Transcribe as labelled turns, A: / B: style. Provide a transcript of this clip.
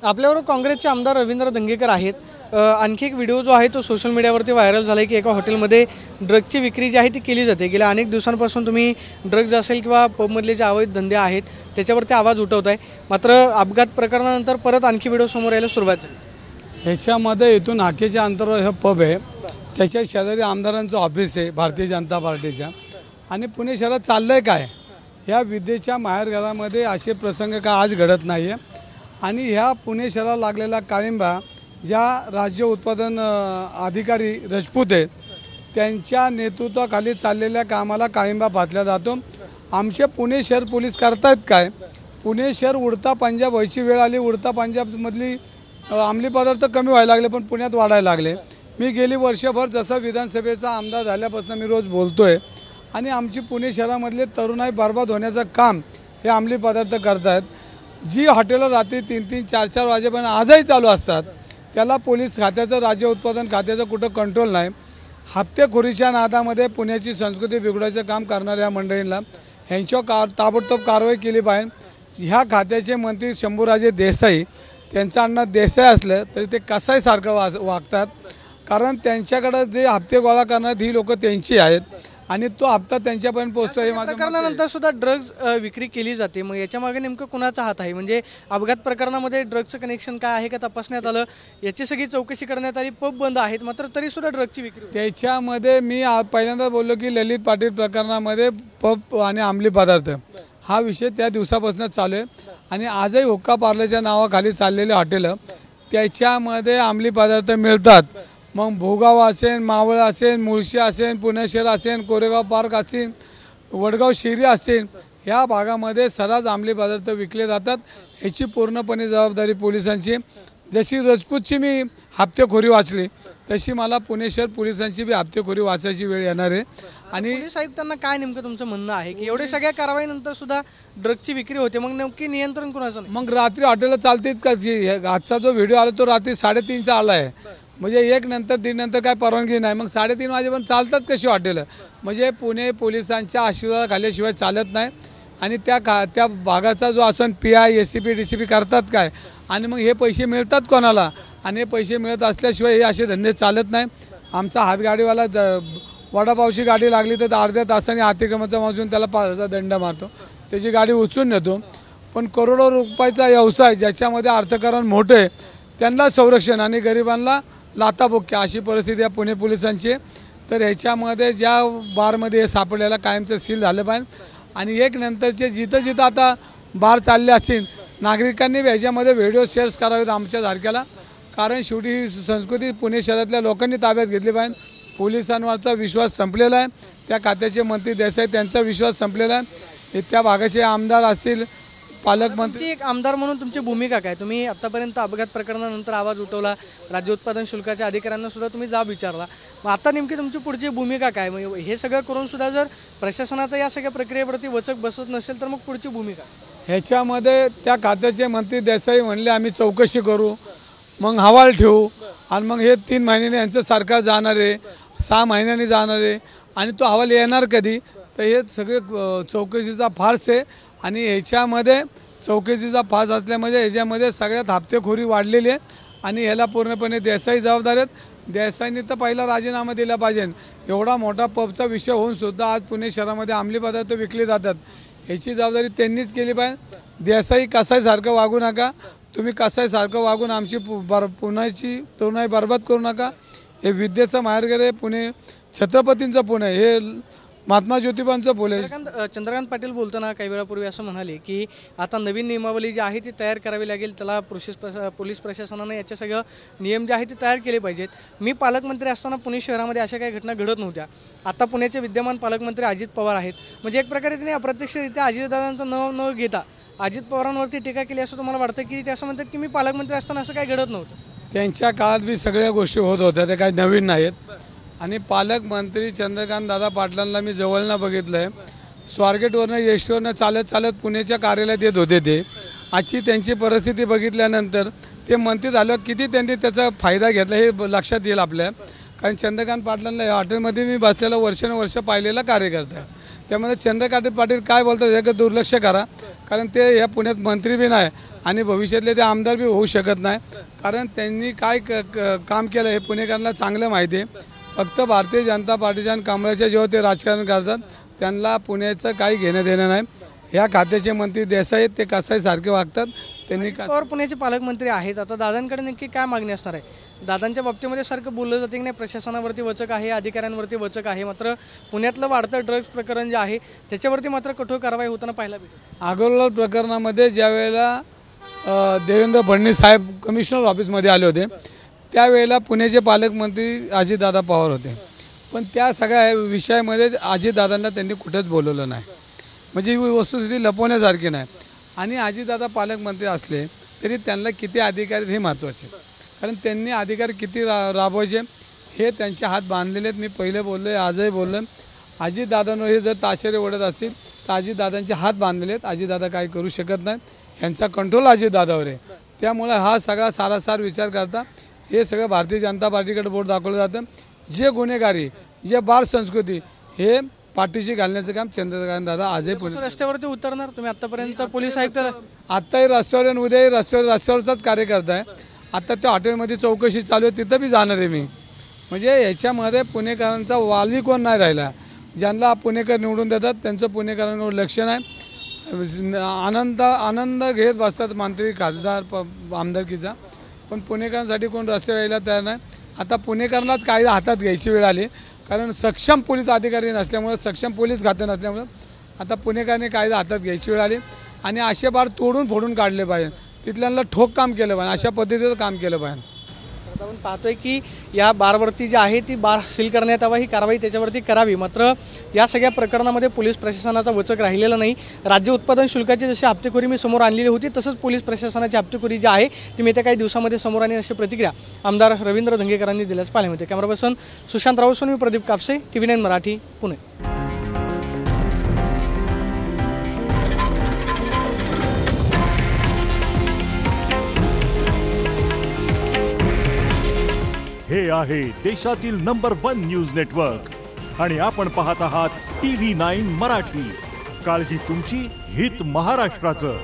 A: आपल्यावर काँग्रेसचे आमदार रवींद्र धंगेकर आहेत। आणखी एक व्हिडिओ जो आहे तो सोशल मीडियावरती व्हायरल झाला आहे की एका हॉटेलमध्ये ड्रग्जची विक्री जी आहे ती केली जाते। गेल्या अनेक दिवसांपासून तुम्ही ड्रग्ज असेल किंवा पबमधले जे अवैध धंदे आहेत त्याच्यावरती आवाज उठवत आहे, मात्र अपघात प्रकरणानंतर परत आणखी व्हिडिओ समोर यायला सुरुवात झाली।
B: ह्याच्यामध्ये इथून हाकेच्या अंतरावर हे पब आहे, त्याच्या शेजारी आमदारांचं ऑफिस आहे भारतीय जनता पार्टीच्या। आणि पुणे शहरात चाललंय काय, ह्या विद्येच्या माहेरघरामध्ये असे प्रसंग का आज घडत नाही आहे। आणि ह्या पुणे शहराला लागलेला काळिंबा ज्या राज्य उत्पादन अधिकारी राजपूत आहेत त्यांच्या नेतृत्वाखाली चाललेल्या कामाला काळिंबा पाथला जातो। आमचे पुणे शहर पोलीस करतायत काय, पुणे शहर उडता पंजाब व्हायची वेळ आली, उडता पंजाबमधली अंमली पदार्थ कमी व्हायला लागले पण पुण्यात वाढायला लागले। मी गेली वर्षभर जसा विधानसभेचा आमदार झाल्यापासून मी रोज बोलतोय आणि आमची पुणे शहरामधले तरुणाई बर्बाद होण्याचं काम हे अंमली पदार्थ करतात। जी हॉटेलं रात्री 3-3, 4-4 वाजेपर्यंत आजही चालू असतात त्याला पोलीस खात्याचं, राज्य उत्पादन खात्याचं कुठं कंट्रोल नाही। हप्तेखोरीच्या नादामध्ये पुण्याची संस्कृती बिघडायचं काम करणाऱ्या मंडळींना ह्यांच्यावर ताबडतोब कारवाई केली पाहिजे। ह्या खात्याचे मंत्री शंभूराजे देसाई, त्यांचं आडनाव देसाई असलं तरी ते कसाईसारखं वागतात, कारण त्यांच्याकडे जे हप्ते गोळा करणारे ही लोक त्यांची आहेत आणि तो हप्ता त्यांच्यापर्यंत पोहोचतो। हे माझ्या
A: प्रकरणानंतर सुद्धा ड्रग्ज विक्री केली जाते, मग याच्या मागे नेमकं कुणाचा हात आहे? म्हणजे अपघात प्रकरणामध्ये ड्रग्जचं कनेक्शन काय आहे का तपासण्यात आलं, याची सगळी चौकशी करण्यात आली, पब बंद आहेत मात्र तरी सुद्धा ड्रग्जची विक्री
B: त्याच्यामध्ये मी पहिल्यांदा बोललो की ललित पाटील प्रकरणामध्ये पब आणि अंमली पदार्थ हा विषय त्या दिवसापासून चालू आहे। आणि आजही हुक्का पार्लरच्या नावाखाली चाललेले हॉटेलं त्याच्यामध्ये अंमली पदार्थ मिळतात। मग भोगाव असेल, मावळ असेल, मुळशी असेल, पुणे शहर असेल, कोरेगाव पार्क असेल, वडगाव शिरी असेल, ह्या भागामध्ये सर्रास अंमली पदार्थ विकले जातात। ह्याची पूर्णपणे जबाबदारी पोलिसांची। जशी राजपूतची मी हप्तेखोरी वाचली तशी मला पुणे शहर पोलिसांची बी हप्तेखोरी वाचायची वेळ येणार आहे। आणि
A: पोलीस आयुक्तांना काय नेमकं तुमचं म्हणणं आहे की एवढे सगळ्या कारवाईनंतर सुद्धा ड्रग्जची विक्री होते, मग नेमकी नियंत्रण कोणाचं नाही?
B: मग रात्री हॉटेलला चालतात का? आजचा जो व्हिडिओ आला तो रात्री 3:30चा आला आहे, म्हणजे 1 नंतर 3 नंतर काय परवानगी नाही, मग 3:30 वाजेपर्यंत चालतात कशी हॉटेलं? म्हणजे पुणे पोलिसांच्या आशीर्वादाखाल्याशिवाय चालत नाही। आणि त्या भागाचा जो असून PI, SCP, DCP करतात काय, आणि मग हे पैसे मिळतात कोणाला? आणि हे पैसे मिळत असल्याशिवाय हे असे धंदे चालत नाही। आमचा हातगाडीवाला वडापावची गाडी लागली तर अर्ध्या तासाने अतिक्रमणाचा वाजून त्याला 5,000 दंड मारतो, त्याची गाडी उचलून नेतो। पण करोडो रुपयाचा व्यवसाय ज्याच्यामध्ये अर्थकारण मोठं आहे त्यांना संरक्षण आणि गरिबांना लाताबुक्क्या अशी परिस्थिती आहे पुणे पोलिसांची। तर ह्याच्यामध्ये ज्या बारमध्ये हे सापडलेला कायमचं सील झालं पाहिजे। आणि 1 नंतरचे जिथं आता बार चालले असतील नागरिकांनी ह्याच्यामध्ये व्हिडिओ शेअर्स करावेत आमच्या सारख्याला, कारण शेवटी ही संस्कृती पुणे शहरातल्या लोकांनी ताब्यात घेतली पाहिजे। पोलिसांवरचा विश्वास संपलेला आहे, त्या खात्याचे मंत्री देसाई त्यांचा विश्वास संपलेला आहे। त्या भागाचे आमदार असतील, पालकमंत्री,
A: एक आमदार म्हणून तुमची भूमिका काय? तुम्ही आतापर्यंत अपघात प्रकरणानंतर आवाज उठवला, राज्य उत्पादन शुल्काच्या अधिकाऱ्यांना सुद्धा तुम्ही जाब विचारला, मग आता नेमकी तुमची पुढची भूमिका काय? मग हे सगळं करून सुद्धा जर प्रशासनाचा या सगळ्या प्रक्रियेवरती वचक बसत नसेल तर मग पुढची भूमिका?
B: ह्याच्यामध्ये त्या खात्याचे मंत्री देसाई म्हणले आम्ही चौकशी करू, मग हवाल ठेवू, आणि मग हे 3 महिन्यांनी यांचं सरकार जाणार आहे, 6 महिन्यांनी जाणार आहे, आणि तो हवाल येणार कधी? तर हे सगळे चौकशीचा फार्स आहे। आणि ह्याच्यामध्ये चौकशीचा फास असल्यामुळे ह्याच्यामध्ये सगळ्यात हप्तेखोरी वाढलेली आहे आणि ह्याला पूर्णपणे देसाई जबाबदार आहेत। देसाईंनी तर पहिला राजीनामा दिला पाहिजे। एवढा मोठा पबचा विषय होऊन सुद्धा आज पुणे शहरामध्ये अंमली पदार्थ विकले जातात, ह्याची जबाबदारी त्यांनीच केली पाहिजे। देसाई कसाईसारखं वागू नका, तुम्ही कसाईसारखं वागून आमची पुण्याची तरुणाई बरबाद करू नका। हे विद्येचं माहेरघर आहे पुणे, छत्रपतींचं पुणे, हे महात्मा ज्योतिबांचं बोले।
A: चंद्रकांत पाटील बोलताना काही वेळापूर्वी असं म्हणाले की आता नवीन नियमावली जी आहे ती तयार करावी लागेल, त्याला पोलीस प्रशासनाने याचे सगळं नियम जे आहेत ते तयार केले पाहिजेत। मी पालकमंत्री असताना पुणे शहरामध्ये अशा काही घटना घडत नव्हत्या, आता पुण्याचे विद्यमान पालकमंत्री अजित पवार आहेत, म्हणजे एक प्रकारे त्यांनी अप्रत्यक्षरित्या अजितदादांचं नाव न घेता अजित पवारांवरती टीका केली असं तुम्हाला वाटतं की ते असं म्हणतात की मी पालकमंत्री असताना असं काही घडत नव्हतं?
B: त्यांच्या काळात बी सगळ्या गोष्टी होत होत्या, ते काही नवीन नाहीत। आणि पालकमंत्री चंद्रकांत दादा पाटलांना मी जवळनं बघितलं आहे, स्वारगेटवरनं एसटीवरनं चालत पुण्याच्या कार्यालयात येत होते ते। आजची त्यांची परिस्थिती बघितल्यानंतर ते मंत्री झाल्यावर किती त्यांनी त्याचा फायदा घेतला हे लक्षात येईल आपल्या। कारण चंद्रकांत पाटलांना या हॉटेलमध्ये मी बसलेला वर्षानुवर्ष पाहिलेला कार्यकर्ता आहे, त्यामध्ये चंद्रकांत पाटील काय बोलतात याकडे दुर्लक्ष करा, कारण ते या पुण्यात मंत्री बी नाही आणि भविष्यातले ते आमदार बी होऊ शकत नाही, कारण त्यांनी काय काम केलं हे पुणेकरांना चांगलं माहिती आहे. फक्त भारतीय जनता पार्टीच्या आणि कमळाच्या जेव्हा ते राजकारण करतात त्यांना पुण्याचं काही घेणं देणं नाही. ह्या खात्याचे मंत्री देसाई आहेत, ते कसाई सारखे वागतात. त्यांनी
A: पवार पुण्याचे पालकमंत्री आहेत, आता दादांकडे नक्की काय मागणी असणार आहे? दादांच्या बाबतीमध्ये सारखं बोललं जाते की नाही प्रशासनावरती वचक आहे, अधिकाऱ्यांवरती वचक आहे, मात्र पुण्यातलं वाढतं ड्रग्ज प्रकरण जे आहे त्याच्यावरती मात्र कठोर कारवाई होताना पाहायला भेटते.
B: अगरवाल प्रकरणामध्ये ज्यावेळेला देवेंद्र फडणवीस साहेब कमिशनर ऑफिसमध्ये आले होते त्यावेळेला पुण्याचे पालकमंत्री अजितदादा पवार होते, पण त्या सगळ्या विषयामध्ये अजितदादांना त्यांनी कुठेच बोलवलं नाही. म्हणजे ही वस्तुस्थिती लपवण्यासारखी नाही. आणि अजितदादा पालकमंत्री असले तरी त्यांना किती अधिकार आहेत हे महत्त्वाचे, कारण त्यांनी अधिकार किती राबवायचे हे त्यांचे हात बांधलेले आहेत. मी पहिले बोललो आहे, आजही बोललो. अजितदादांवर हे जर ताशेरे ओढत असतील तर अजितदादांचे हात बांधलेले आहेत. अजितदादा काही करू शकत नाहीत, ह्यांचा कंट्रोल अजितदादावर आहे. त्यामुळे हा सगळा सारासार विचार करता हे सगळं भारतीय जनता पार्टीकडे बोट दाखवलं जातं. जे गुन्हेगारी, जे बार संस्कृती हे पाठीशी घालण्याचं काम चंद्रकांत दादा आजही पुणे
A: रस्त्यावरती उतरणार. तुम्ही आतापर्यंत पोलीस आयुक्त
B: आत्ताही रस्त्यावर आणि उद्याही रस्त्यावरचाच कार्यकर्ता आहे. आता त्या हॉटेलमध्ये चौकशी चालू आहे, तिथं बी जाणार आहे मी. म्हणजे याच्यामध्ये पुणेकरांचा वाली कोण नाही राहिला. ज्यांना पुणेकर निवडून देतात त्यांचं पुणेकरांवर लक्ष नाही. आनंद घेत बसतात मंत्री खासदार आमदारकीचा, पण पुणेकरांसाठी कोण रस्ते यायला तयार नाही. आता पुणेकरांनाच कायदा हातात घ्यायची वेळ आली, कारण सक्षम पोलीस अधिकारी नसल्यामुळं, सक्षम पोलीस खातं नसल्यामुळं आता पुणेकरांनी कायदा हातात घ्यायची वेळ आली. आणि असे बार तोडून फोडून काढले पाहिजे, तिथल्यांना ठोक काम केलं पाहिजे, अशा पद्धतीचं काम केलं पाहिजे.
A: आपण पाहतोय की या बारवरती जी आहे ती बार सील करण्यात यावा, ही कारवाई त्याच्यावरती करावी. मात्र या सगळ्या प्रकरणामध्ये पोलीस प्रशासनाचा वचक राहिलेला नाही. राज्य उत्पादन शुल्काची जशी हप्तेखोरी मी समोर आणलेली होती, तसंच पोलीस प्रशासनाची हप्तेखोरी जी आहे ती येत्या काही दिवसामध्ये समोर आणेल अशी प्रतिक्रिया आमदार रवींद्र धंगेकरांनी दिल्यास पाहायला मिळते. कॅमेरा पर्सन सुशांत राऊत, मी प्रदीप कापसे, TV9 मराठी, पुणे.
C: हे आहे देशातील नंबर 1 न्यूज नेटवर्क आणि आपण पाहत आहात TV9 मराठी. काळजी तुमची, हित महाराष्ट्राचं.